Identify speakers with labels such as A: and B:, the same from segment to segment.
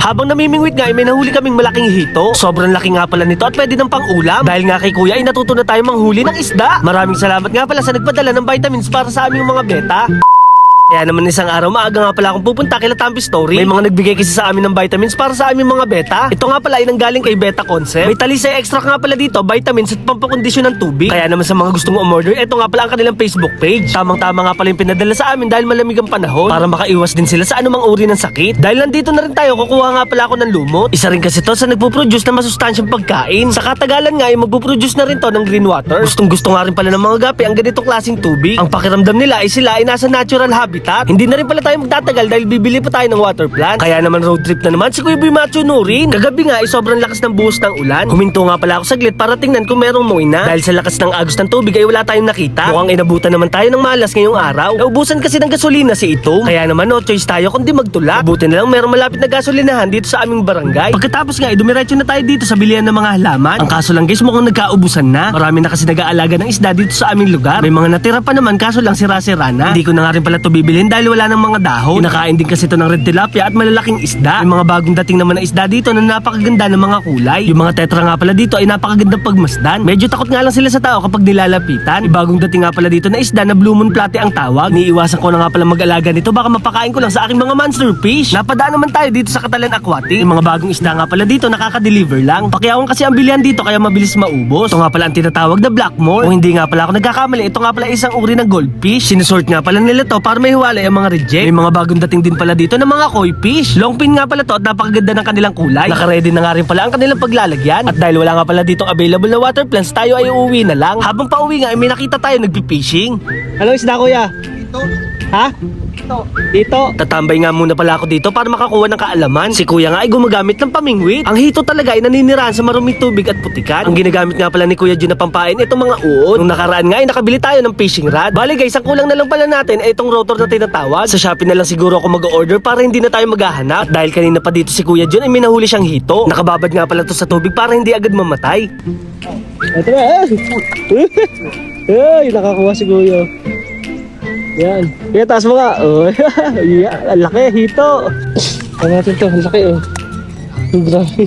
A: Habang namimingwit nga ay may nahuli kaming malaking hito. Sobrang laki nga pala nito at pwede ng pang-ulam. Dahil nga kay kuya ay natuto na tayo manghuli ng isda. Maraming salamat nga pala sa nagpadala ng vitamins para sa aming mga beta. Kaya naman isang araw maaga nga pala akong pupunta kay Latampi Story. May mga nagbigay kasi sa amin ng vitamins para sa aming mga beta. Ito nga pala ay nanggaling kay Beta Concept. May talisay extra nga pala dito, vitamins at pampakondisyon ng tubig. Kaya naman sa mga gustong umorder, ito nga pala ang kanilang Facebook page. Tamang-tama nga pala yung pinadala sa amin dahil malamig ang panahon para makaiwas din sila sa anumang uri ng sakit. Dahil nandito na rin tayo, kukuha nga pala ako ng lumot. Isa rin kasi to sa nagpo-produce ng masustansyang pagkain. Sa katagalan nga ay magpo-produce na rin to ng green water. Gustong-gusto nga rin pala ng mga gapi ang ganitong klaseng tubig. Ang pakiramdam nila ay sila ay nasa natural habitat. Hindi na rin pala tayo magtatagal dahil bibili pa tayo ng water plant. Kaya naman road trip na naman si Kuya Boy Macho Nurin. Kagabi nga ay sobrang lakas ng buhos ng ulan. Huminto nga pala ako saglit para tingnan kung merong moina. Dahil sa lakas ng agos ng tubig ay wala tayong nakita. Mukhang inabutan naman tayo ng malas ngayong araw. Naubusan kasi ng gasolina si Itong. Kaya naman no choice tayo kundi magtula. Buti na lang merong malapit na gasolinahan dito sa aming barangay. Pagkatapos nga ay dumiretso na tayo dito sa bilihan ng mga halaman. Ang kaso lang guys, mukhang nagkaubusan na. Marami na kasi nag-aalaga ng isda dito sa aming lugar. May mga natira pa naman kaso lang sira-sira na. Hindi ko na nga rin pala to bibilhin dahil wala ng mga dahon. Kinakain din kasi ito ng red tilapia at malalaking isda. May mga bagong dating naman na isda dito na napakaganda ng mga kulay. Yung mga tetra nga pala dito ay napakagandang pagmasdan. Medyo takot nga lang sila sa tao kapag nilalapitan. May bagong dating nga pala dito na isda na blue moon platy ang tawag. Niiwasan ko na nga pala mag-alaga nito, baka mapakain ko lang sa aking mga monster fish. Napadaan naman tayo dito sa Catalan Aquatic. Yung mga bagong isda nga pala dito nakaka-deliver lang. Pakiyawan kasi ang bilihan dito kaya mabilis maubos. Ito nga pala ang tinatawag na blackmore. Kung hindi nga pala ako nagkakamali, ito nga pala isang uri ng goldfish. Sinusort nga pala nila to para may hiwalay ang mga reject. May mga bagong dating din pala dito ng mga koi fish. Long pin nga pala to at napakaganda ng kanilang kulay. Naka-ready na nga rin pala ang kanilang paglalagyan. At dahil wala nga pala ditong available na water plants, tayo ay uuwi na lang. Habang pauwi nga ay may nakita tayo nagpi-fishing. Ano isda kuya?
B: Dito.
A: Ha? Dito. Tatambay nga muna pala ako dito para makakuha ng kaalaman. Si kuya nga ay gumagamit ng pamingwit. Ang hito talaga ay naninirahan sa maruming tubig at putikan. Ang ginagamit nga pala ni Kuya Jun na pampain itong mga uod. Nung nakaraan nga ay nakabili tayo ng fishing rod. Bali guys, ang kulang na lang pala natin ay itong rotor na tinatawag. Sa Shopee na lang siguro ako mag-order para hindi na tayo maghahanap. At dahil kanina pa dito si Kuya Jun ay may nahuli siyang hito. Nakababad nga pala to sa tubig para hindi agad mamatay. Ito na. Ay, nakakuha si Kuya. Yan. Kaya taas mo nga. Oh, yeah. Ang laki, hito. Ang natin to, ang laki oh. Grabe.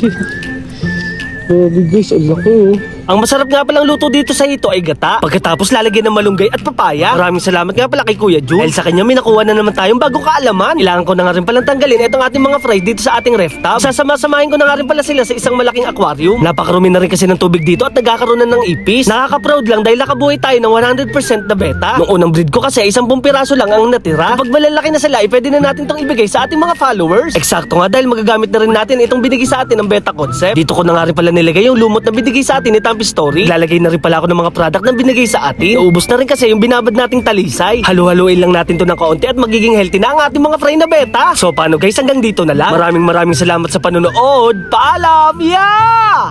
A: Grabe guys, ang laki oh. Ang masarap nga palang luto dito sa hito ay gata. Pagkatapos lalagyan ng malunggay at papaya. Maraming salamat nga pala kay Kuya Jun. Dahil sa kanya may nakuha na naman tayong bagong kaalaman. Kailangan ko na nga rin palang tanggalin itong ating mga fries dito sa ating ref tub. Sasama-samahin ko na nga rin pala sila sa isang malaking aquarium. Napakarumi na rin kasi ng tubig dito at nagkakaroon na ng ipis. Nakaka-proud lang dahil nakabuhay tayo ng 100% na beta. Nung unang breed ko kasi 10 piraso lang ang natira. Kapag malalaki na sila, pwede na natin itong ibigay sa ating mga followers. Eksakto nga dahil magagamit na rin natin itong binigay sa atin ng Beta Concept. Dito ko na nga rin pala nilagay yung lumot na binigay sa atin ni Latampi Story. Lalagay na rin pala ako ng mga product na binigay sa atin. Naubos na rin kasi yung binabad nating talisay. Halu-haluin lang natin to ng kaunti at magiging healthy na ang ating mga fry na beta. So paano guys, hanggang dito na lang. Maraming salamat sa panonood. Paalam! Yeah!